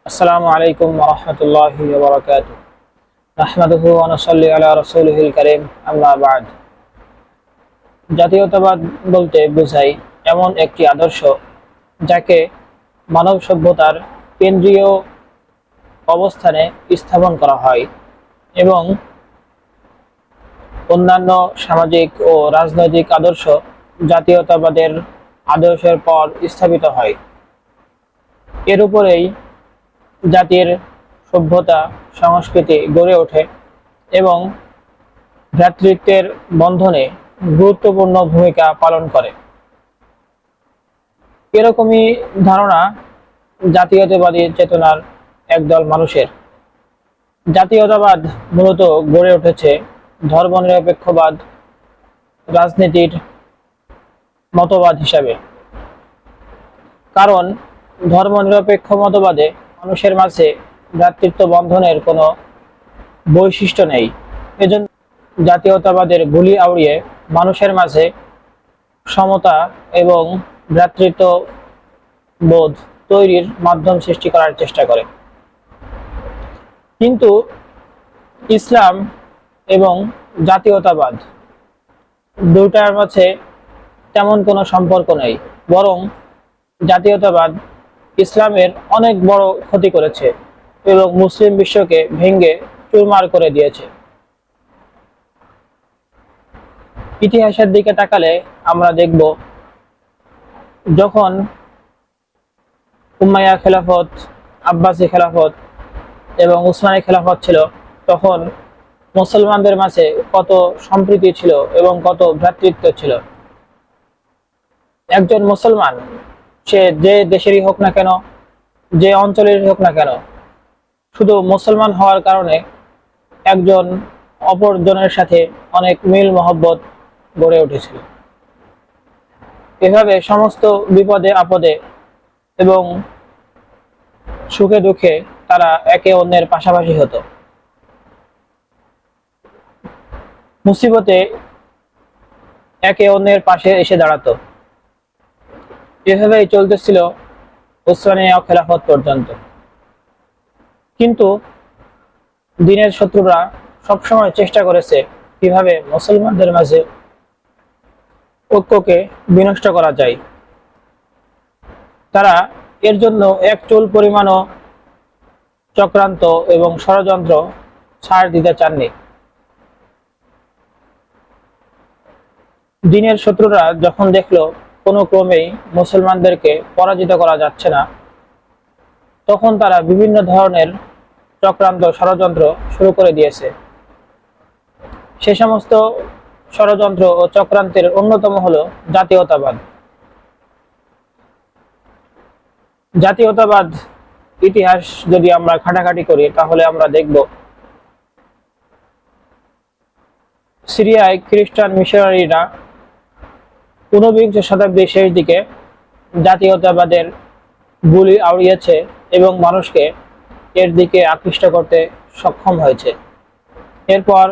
আসসালামু আলাইকুম ওয়া রাহমাতুল্লাহি ওয়া বারাকাতুহু। নাহমাদুহু ওয়া নুসাল্লি আলা রাসূলিহিল কারীম, আম্মা বা'দ। জাতীয়তাবাদ বলতে বোঝায় এমন একটি আদর্শ যাকে মানব সভ্যতার কেন্দ্রীয় অবস্থানে স্থাপন করা হয় এবং অন্যান্য সামাজিক ও রাজনৈতিক আদর্শ জাতীয়তাবাদের আদর্শের পর স্থাপিত হয়। এর উপরেই জাতির সভ্যতা সংস্কৃতি গড়ে ওঠে এবং ভ্রাতৃত্বের বন্ধনে গুরুত্বপূর্ণ ভূমিকা পালন করে। এরকমই ধারণা জাতীয়তাবাদী চেতনার একদল মানুষের। জাতীয়তাবাদ মূলত গড়ে উঠেছে ধর্মনিরপেক্ষবাদ রাজনীতির মতবাদ হিসাবে। কারণ ধর্মনিরপেক্ষ মতবাদে মানুষের মাঝে ভ্রাতৃত্ব বন্ধনের কোনো বৈশিষ্ট্য নেই। এজন্য জাতীয়তাবাদের গুলি আউড়িয়ে মানুষের মাঝে সমতা এবং ভ্রাতৃত্ব বোধ তৈরির মাধ্যম সৃষ্টি করার চেষ্টা করে। কিন্তু ইসলাম এবং জাতীয়তাবাদ দুটার মাঝে তেমন কোনো সম্পর্ক নেই, বরং জাতীয়তাবাদ ইসলামের অনেক বড় ক্ষতি করেছে এবং মুসলিম বিশ্বকে ভেঙে চুরমার করে দিয়েছে। ইতিহাসের দিকে তাকালে আমরা দেখব, যখন উমাইয়া খেলাফত, আব্বাসী খেলাফত এবং উসমানী খেলাফত ছিল, তখন মুসলমানদের মাঝে কত সম্প্রীতি ছিল এবং কত ভ্রাতৃত্ব ছিল। একজন মুসলমান সে যে দেশেরই হোক না কেন, যে অঞ্চলেরই হোক না কেন, শুধু মুসলমান হওয়ার কারণে একজন অপরজনের সাথে অনেক মিল মহব্বত গড়ে উঠেছিল। এভাবে সমস্ত বিপদে আপদে এবং সুখে দুঃখে তারা একে অন্যের পাশাপাশি হতো। মুসিবতে একে অন্যের পাশে এসে দাঁড়াতো। এভাবেই চলতেছিল উসমানীয় খেলাফত পর্যন্ত। কিন্তু দিনের শত্রুরা সবসময় চেষ্টা করেছে কিভাবে মুসলমানদের মাঝে ঐক্যকে বিনষ্ট করা যায়। তারা এর জন্য এক চুল পরিমাণও চক্রান্ত এবং ষড়যন্ত্র ছাড় দিতে চাননি। দিনের শত্রুরা যখন দেখলো কোনো ক্রমেই মুসলমানদেরকে পরাজিত করা যাচ্ছে না, তখন তারা বিভিন্ন ধরনের চক্রান্ত ষড়যন্ত্র শুরু করে দিয়েছে। সে সমস্ত ষড়যন্ত্র ও চক্রান্তের অন্যতম হলো জাতীয়তাবাদ। জাতীয়তাবাদ ইতিহাস যদি আমরা ঘাটাঘাটি করি, তাহলে আমরা দেখব সিরিয়ায় খ্রিস্টান মিশনারিরা 19 শতাব্দীর শেষ দিকে জাতীয়তাবাদের গুলি আউড়িয়েছে এবং মানুষকে এর দিকে আকৃষ্ট করতে সক্ষম হয়েছে। এরপর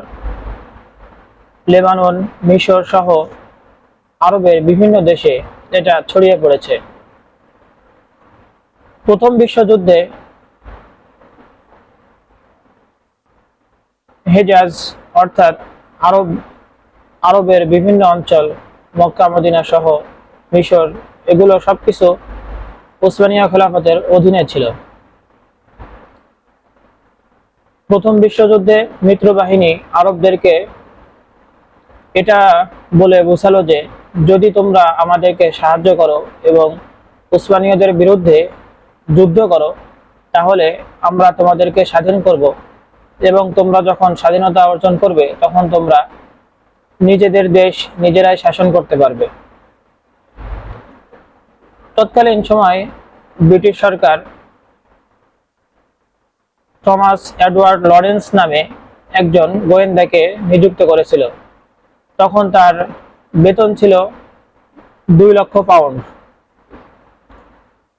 লেবানন, মিশর সহ আরবের বিভিন্ন দেশে এটা ছড়িয়ে পড়েছে। প্রথম বিশ্বযুদ্ধে হেজাজ অর্থাৎ আরবের বিভিন্ন অঞ্চল, মক্কা মদিনা সহ মিশর, এগুলো সবকিছু উসমানীয় খেলাফতের অধীনে ছিল। প্রথম বিশ্বযুদ্ধে মিত্রবাহিনী আরবদেরকে এটা বলে বোঝালো যে যদি তোমরা আমাদেরকে সাহায্য করো এবং উসমানীয়দের বিরুদ্ধে যুদ্ধ করো, তাহলে আমরা তোমাদেরকে স্বাধীন করব এবং তোমরা যখন স্বাধীনতা অর্জন করবে তখন তোমরা নিজেদের দেশ নিজেরাই শাসন করতে পারবে। তৎকালীন সময় ব্রিটিশ সরকার থমাস এডওয়ার্ড লরেন্স নামে একজন গোয়েন্দাকে নিযুক্ত করেছিল। তখন তার বেতন ছিল 2 লক্ষ পাউন্ড।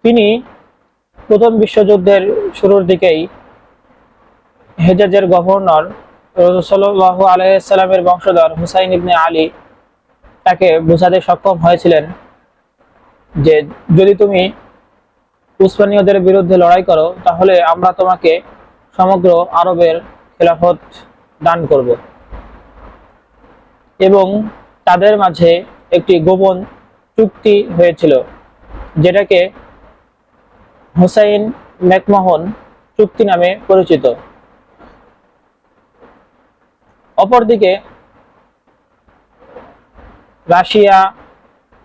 তিনি প্রথম বিশ্বযুদ্ধের শুরুর দিকেই হেজাজের গভর্নর রাসূলুল্লাহ আলাইহিস সালামের বংশধর হুসাইন ইবনে আলী তাকে বোঝাতে সক্ষম হয়েছিলেন যে যদি তুমি উসমানীয়দের বিরুদ্ধে লড়াই করো, তাহলে আমরা তোমাকে সমগ্র আরবের খেলাফত দান করব। এবং তাদের মাঝে একটি গোপন চুক্তি হয়েছিল, যেটাকে হুসাইন ম্যাকমাহন চুক্তি নামে পরিচিত। অপরদিকে রাশিয়া,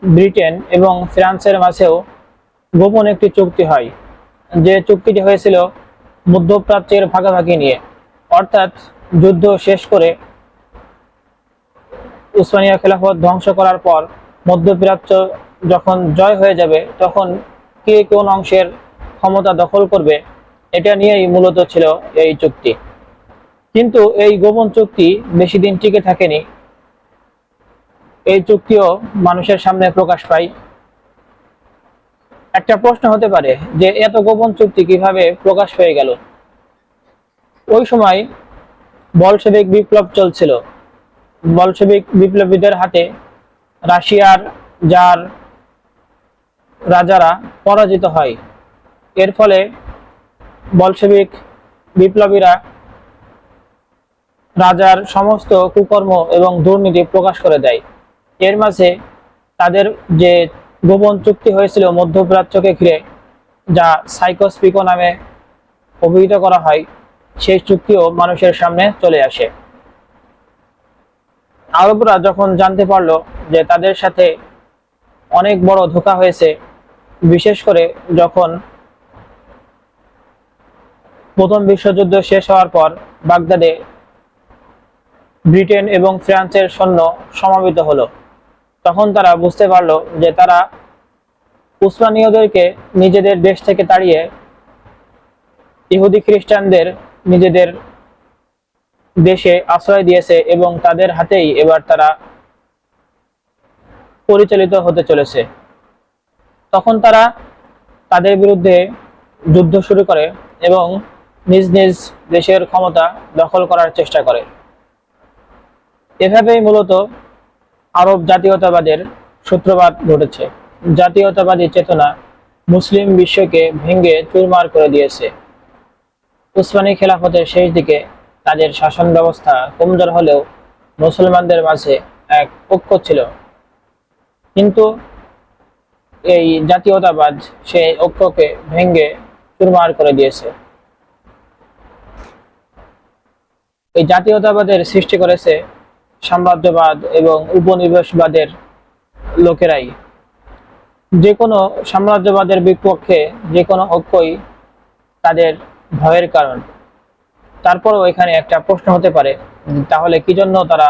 ব্রিটেন এবং ফ্রান্সের মাঝেও গোপন একটি চুক্তি হয়, যে চুক্তিটি হয়েছিল মধ্যপ্রাচ্যের ভাগাভাগি নিয়ে। অর্থাৎ যুদ্ধ শেষ করে উসমানিয়া খেলাফত ধ্বংস করার পর মধ্যপ্রাচ্য যখন জয় হয়ে যাবে, তখন কে কোন অংশের ক্ষমতা দখল করবে, এটা নিয়েই মূলত ছিল এই চুক্তি। কিন্তু এই গোপন চুক্তি বেশি দিন টিকে থাকেনি। এই চুক্তিও মানুষের সামনে প্রকাশ পায়। একটা প্রশ্ন হতে পারে যে এত গোপন চুক্তি কিভাবে প্রকাশ পেয়ে গেল? ওই সময় বলশেভিক বিপ্লব চলছিল। বলশেভিক বিপ্লবীদের হাতে রাশিয়ার জার রাজারা পরাজিত হয়। এর ফলে বলশেভিক বিপ্লবীরা রাজার সমস্ত কুকর্ম এবং দুর্নীতি প্রকাশ করে দেয়। এর মাঝে তাদের যে গোপন চুক্তি হয়েছিল মধ্যপ্রাচ্যকে ঘিরে, যা সাইকস পিকো নামে অভিহিত করা হয়, সেই চুক্তিও মানুষের সামনে চলে আসে। আরবরা যখন জানতে পারলো যে তাদের সাথে অনেক বড় ধোঁকা হয়েছে, বিশেষ করে যখন প্রথম বিশ্বযুদ্ধ শেষ হওয়ার পর বাগদাদে ব্রিটেন এবং ফ্রান্সের সৈন্য সমাবেত হলো, তখন তারা বুঝতে পারলো যে তারা উসমানীয়দেরকে নিজেদের দেশ থেকে তাড়িয়ে ইহুদি খ্রিস্টানদের নিজেদের দেশে আশ্রয় দিয়েছে এবং তাদের হাতেই এবার তারা পরিচালিত হতে চলেছে। তখন তারা তাদের বিরুদ্ধে যুদ্ধ শুরু করে এবং নিজ নিজ দেশের ক্ষমতা দখল করার চেষ্টা করে। এভাবেই মূলত আরব জাতীয়তাবাদের সূত্রপাত ঘটেছে। জাতীয়তাবাদী চেতনা মুসলিম বিশ্বকে ভেঙে চুরমার করে দিয়েছে। উসমানী খেলাফতের শেষ দিকে তাদের শাসন ব্যবস্থা কমজোর হলেও মুসলমানদের মাঝে এক ঐক্য ছিল, কিন্তু এই জাতীয়তাবাদ সেই ঐক্যকে ভেঙে চুরমার করে দিয়েছে। এই জাতীয়তাবাদের সৃষ্টি করেছে সাম্রাজ্যবাদ এবং উপনিবেশবাদের লোকেরাই। যে কোনো সাম্রাজ্যবাদের বিপক্ষে যে কোনো ঐক্যই তাদের ভয়ের কারণ। তারপরেও এখানে একটা প্রশ্ন হতে পারে, তাহলে কি জন্য তারা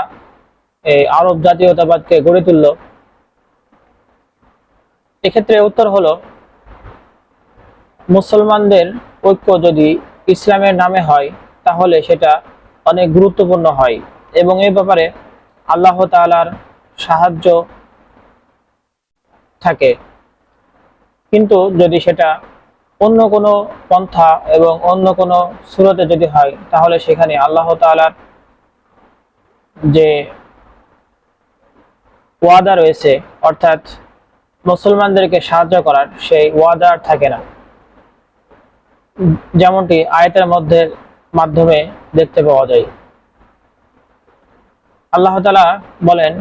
এই আরব জাতীয়তাবাদকে গড়ে তুলল? এক্ষেত্রে উত্তর হলো, মুসলমানদের ঐক্য যদি ইসলামের নামে হয় তাহলে সেটা অনেক গুরুত্বপূর্ণ হয় এবং এই ব্যাপারে আল্লাহ তাআলার সাহায্য থাকে। কিন্তু যদি সেটা অন্য কোনো পন্থা এবং অন্য কোনো সূরতে যদি হয়, তাহলে সেখানে আল্লাহ তাআলার যে ওয়াদা রয়েছে, অর্থাৎ মুসলমানদেরকে সাহায্য করার, সেই ওয়াদা আর থাকে না, যেমনটি আয়াতের মাধ্যমে দেখতে পাওয়া যায়। আল্লাহ তাআলা বলেন,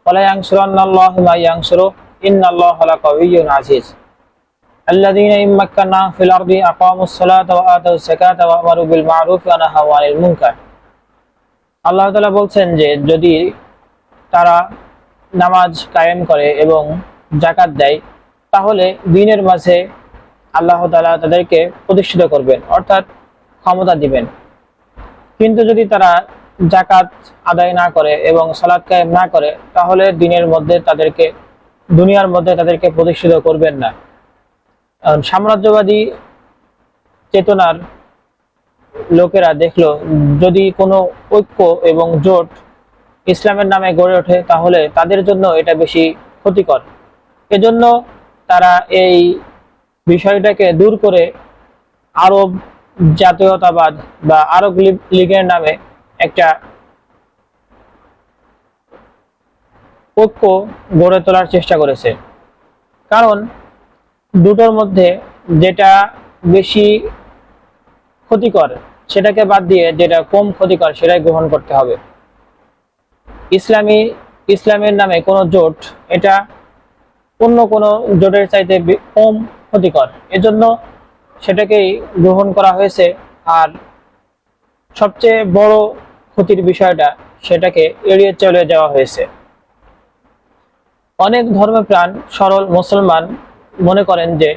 ওয়ালা ইয়ানসুরান্নাল্লাহু মা ইয়ানসুরু ইন্নাল্লাহা লাকাওয়িয়্যুন আজিজ আল্লাযীনা ইম্মাক্কানাহুম ফিল আরদি আকামুস সালাতা ওয়া আতাউস যাকাতা ওয়া আমারু বিল মা'রুফি ওয়া নাহাউ আনিল মুনকার। আল্লাহ তাআলা বলছেন যে যদি তারা নামাজ কায়েম করে এবং যাকাত দেয়, তাহলে দ্বীনের মাঝে আল্লাহ তাআলা তাদেরকে প্রতিষ্ঠিত করবেন, অর্থাৎ ক্ষমতা দিবেন। কিন্তু যদি তারা যাকাত আদায় না করে এবং সালাত কায়েম না করে, তাহলে দ্বীনের মধ্যে তাদেরকে, দুনিয়ার মধ্যে তাদেরকে প্রতিষ্ঠিত করবেন না। সাম্রাজ্যবাদী চেতনার লোকেরা দেখলো যদি কোনো ঐক্য এবং জোট ইসলামের নামে গড়ে ওঠে, তাহলে তাদের জন্য এটা বেশি ক্ষতিকর। এজন্য তারা এই বিষয়টাকে দূর করে আরব জাতীয়তাবাদ বা আরব লীগের নামে একটা ঐক্য গড়ে তোলার চেষ্টা করেছে। কারণ দুটোর মধ্যে যেটা বেশি ক্ষতিকর সেটাকে বাদ দিয়ে যেটা কম ক্ষতিকর সেটাই গ্রহণ করতে হবে। ইসলামের নামে কোনো জোট এটা অন্য কোনো জোটের চাইতে কম ক্ষতিকর, এজন্য সেটাকেই গ্রহণ করা হয়েছে। আর সবচেয়ে বড় ক্ষতির বিষয়টা সেটাকে এড়িয়ে চলে যাওয়া হয়েছে। অনেক ধর্মপ্রাণ সরল মুসলমান মনে করেন যে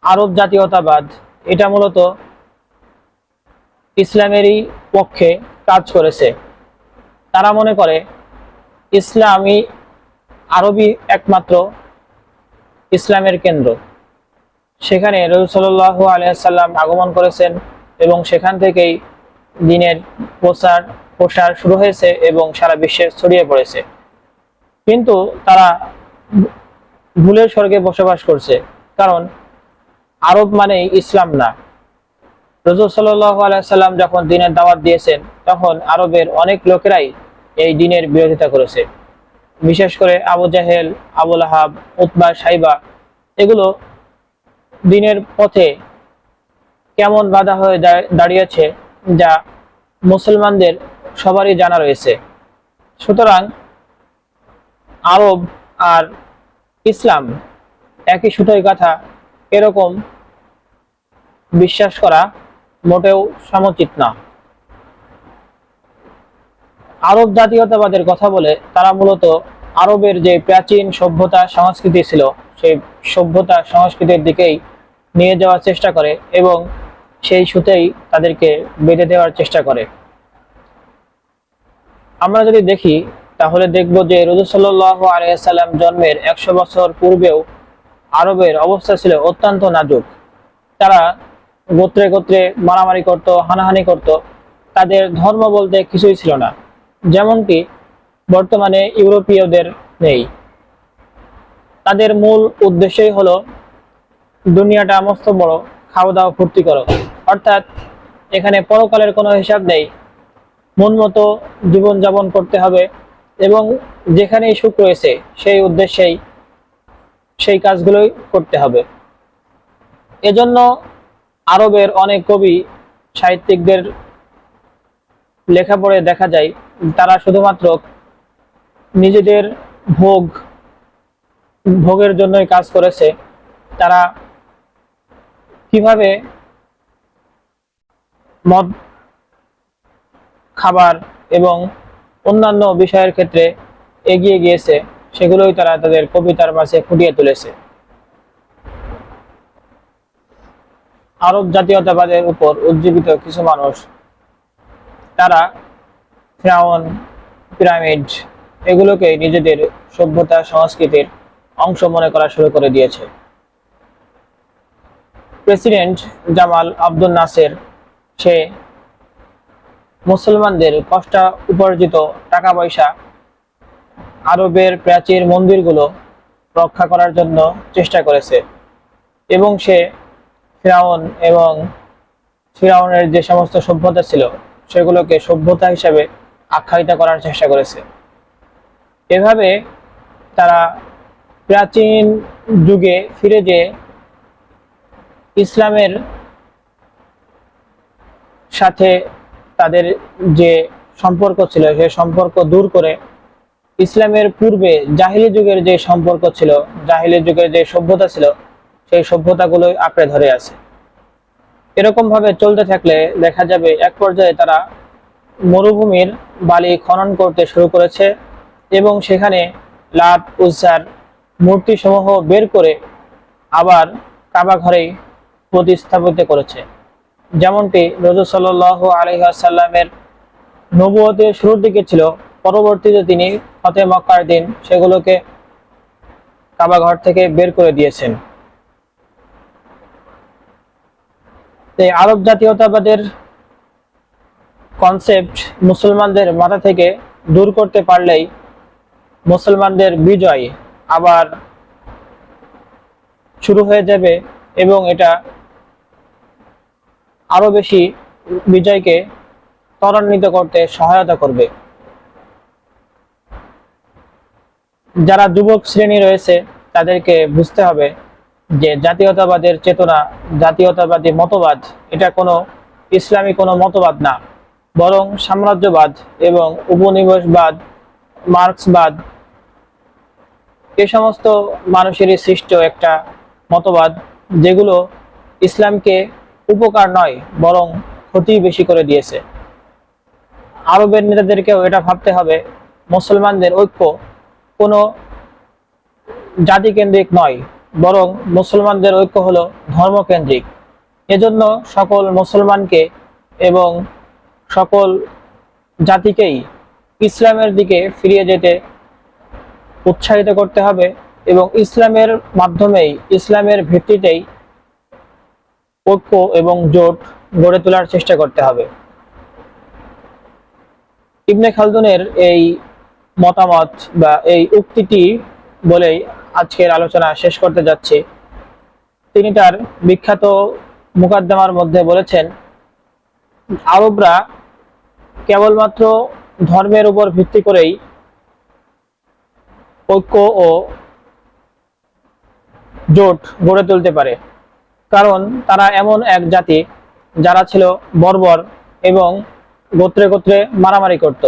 আরব জাতীয়তাবাদ এটা মূলত ইসলামেরই পক্ষে কাজ করেছে। তারা মনে করে ইসলামই আরবই একমাত্র ইসলামের কেন্দ্র। সেখানে রাসূল সাল্লাল্লাহু আলাইহি সাল্লাম আগমন করেছেন এবং সেখান থেকেই দ্বীনের প্রসার শুরু হয়েছে এবং সারা বিশ্বে ছড়িয়ে পড়েছে। কিন্তু তারা ভুলের স্বর্গে বসবাস করছে, কারণ আরব মানেই ইসলাম না। রাসূল সাল্লাল্লাহু আলাইহি সাল্লাম যখন দ্বীনের দাওয়াত দিয়েছেন তখন আরবের অনেক লোকেরাই এই দ্বীনের বিরোধিতা করেছে। বিশেষ করে আবু জাহেল, আবু লাহাব, উতবা, সাইবা এগুলো দ্বীনের পথে কেমন বাধা হয়ে দাঁড়িয়েছে যা মুসলমানদের সবারই জানা রয়েছে। সুতরাং আরব আর ইসলাম একই সুতোয় গাঁথা এরকম বিশ্বাস করা মোটেও সমুচিত না। আরব জাতীয়তাবাদের কথা বলে তারা মূলত আরবের যে প্রাচীন সভ্যতা সংস্কৃতি ছিল সেই সভ্যতা সংস্কৃতির দিকেই নিয়ে যাওয়ার চেষ্টা করে এবং সেই সুতেই তাদেরকে বেঁধে দেওয়ার চেষ্টা করে। আমরা যদি দেখি তাহলে দেখব যে রাসূল সাল্লাল্লাহু আলাইহি সাল্লাম জন্মের 100 বছর পূর্বেও আরবের অবস্থা ছিল অত্যন্ত নাজুক। তারা গোত্রে গোত্রে মারামারি করত, হানাহানি করত, তাদের ধর্ম বলতে কিছুই ছিল না, যেমনটি বর্তমানে ইউরোপীয়দের নেই। তাদের মূল উদ্দেশ্যই হলো দুনিয়াটা মস্ত বড়, খাওয়া দাওয়া ফুর্তি করো, অর্থাৎ এখানে পরকালের কোনো হিসাব নেই, মন মতো জীবনযাপন করতে হবে এবং যেখানেই সুখ রয়েছে সেই উদ্দেশ্যেই সেই কাজগুলোই করতে হবে। এজন্য আরবের অনেক কবি সাহিত্যিকদের লেখা পড়ে দেখা যায় তারা শুধুমাত্র নিজেদের ভোগের জন্যই কাজ করেছে। তারা কিভাবে মদ, খাবার এবং অন্যান্য বিষয়ের ক্ষেত্রে এগিয়ে গিয়েছে সেগুলোই তারা তাদের কবিতার মাঝে ফুটিয়ে তুলেছে। আরব জাতীয়তাবাদের উপর উজ্জীবিত কিছু মানুষ তারা ফিরাউন, পিরামিড এগুলোকে নিজেদের সভ্যতা সংস্কৃতির অংশ মনে করা শুরু করে দিয়েছে। প্রেসিডেন্ট জামাল আব্দুল নাসের সে মুসলমানদের কষ্ট উপার্জিত টাকা পয়সা আরবের প্রাচীন মন্দিরগুলো রক্ষা করার জন্য চেষ্টা করেছে এবং সে ফিরাউনের যে সমস্ত সভ্যতা ছিল সেগুলোকে সভ্যতা হিসাবে আখ্যায়িত করার চেষ্টা করেছে। এভাবে তারা প্রাচীন যুগে ফিরে যেয়ে ইসলামের সাথে তাদের যে সম্পর্ক ছিল সেই সম্পর্ক দূর করে ইসলামের পূর্বে জাহিলি যুগের যে সম্পর্ক ছিল, জাহিলি যুগের যে সভ্যতা ছিল সেই সভ্যতাগুলোই আঁকড়ে ধরে আছে। এরকম ভাবে চলতে থাকলে দেখা যাবে এক পর্যায়ে তারা মরুভূমির বালি খনন করতে শুরু করেছে এবং সেখানে লাত, উজ্জার মূর্তি সমূহ বের করে আবার কাবা ঘরেই প্রতিস্থাপিত করেছে। যেমনটি রাসূল সাল্লাল্লাহু আলাইহি ওয়াসাল্লামের নবুয়তের শুরুর দিকে ছিল, পরবর্তীতে তিনি ফতেহ মক্কার দিন সেগুলোকে কাবা ঘর থেকে বের করে দিয়েছেন। এই আরব জাতীয়তাবাদের কনসেপ্ট মুসলমানদের মাথা থেকে দূর করতে পারলেই মুসলমানদের বিজয় আবার শুরু হয়ে যাবে এবং এটা আরো বেশি বিজয়কে ত্বরান্বিত করতে সহায়তা করবে। যারা যুবক শ্রেণী রয়েছে তাদেরকে বুঝতে হবে যে জাতীয়তাবাদের চেতনা, জাতীয়তাবাদী মতবাদ এটা কোনো ইসলামী কোনো মতবাদ না, বরং সাম্রাজ্যবাদ এবং উপনিবেশবাদ, মার্ক্সবাদ এ সমস্ত মানুষেরই সৃষ্ট একটা মতবাদ, যেগুলো ইসলামকে উপকার নয় বরং ক্ষতি বেশি করে দিয়েছে। আরবের নেতাদেরকেও এটা ভাবতে হবে, মুসলমানদের ঐক্য কোনো জাতিকেন্দ্রিক নয়, বরং মুসলমানদের ঐক্য হলো ধর্মকেন্দ্রিক। এজন্য সকল মুসলমানকে এবং সকল জাতিকেই ইসলামের দিকে ফিরিয়ে যেতে উৎসাহিত করতে হবে এবং ইসলামের মাধ্যমেই, ইসলামের ভিত্তিতেই ঐক্য এবং জোট গড়ে তোলার চেষ্টা করতে হবে। ইবনে খালদুনের এই মতামত বা এই উক্তিটি বলেই আজকের আলোচনা শেষ করতে যাচ্ছি। তিনি তার বিখ্যাত মুকাদ্দমার মধ্যে বলেছেন, আরবরা কেবলমাত্র ধর্মের উপর ভিত্তি করেই ঐক্য ও জোট গড়ে তুলতে পারে, কারণ তারা এমন এক জাতি যারা ছিল বর্বর এবং গোত্রে গোত্রে মারামারি করত।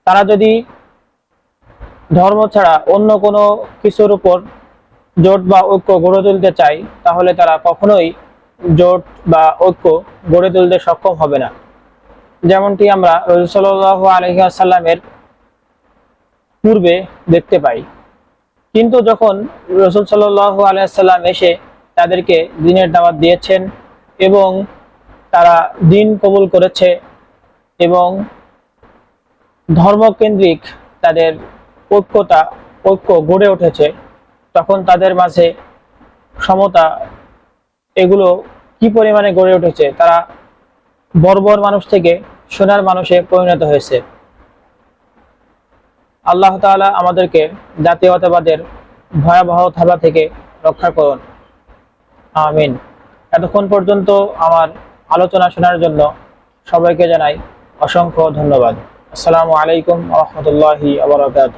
তারা যদি ধর্ম ছাড়া অন্য কোনো কিছুর উপর জোট বা ঐক্য গড়ে তুলতে চায়, তাহলে তারা কখনোই জোট বা ঐক্য গড়ে তুলতে সক্ষম হবে না। যেমনটি আমরা রাসূল সাল্লাল্লাহু আলাইহি ওয়াসাল্লামের পূর্বে দেখতে পাই। কিন্তু যখন রাসূল সাল্লাল্লাহু আলাইহি ওয়াসাল্লাম এসে তাদেরকে দ্বীনের দাওয়াত দিয়েছেন এবং তারা দ্বীন কবুল করেছে এবং ধর্মকেন্দ্রিক তাদের ঐক্য গড়ে উঠেছে, তখন তাদের মাঝে সমতা এগুলো কি পরিমাণে গড়ে উঠেছে, তারা বর্বর মানুষ থেকে সোনার মানুষে পরিণত হয়েছে। আল্লাহ তাআলা আমাদেরকে জাতীয়তাবাদের ভয়াবহ থাবা থেকে রক্ষা করুন, আমিন। এতক্ষণ পর্যন্ত আমার আলোচনা শোনার জন্য সবাইকে জানাই অসংখ্য ধন্যবাদ। আসসালামু আলাইকুম ওয়া রাহমাতুল্লাহি ওয়া বারাকাতুহু।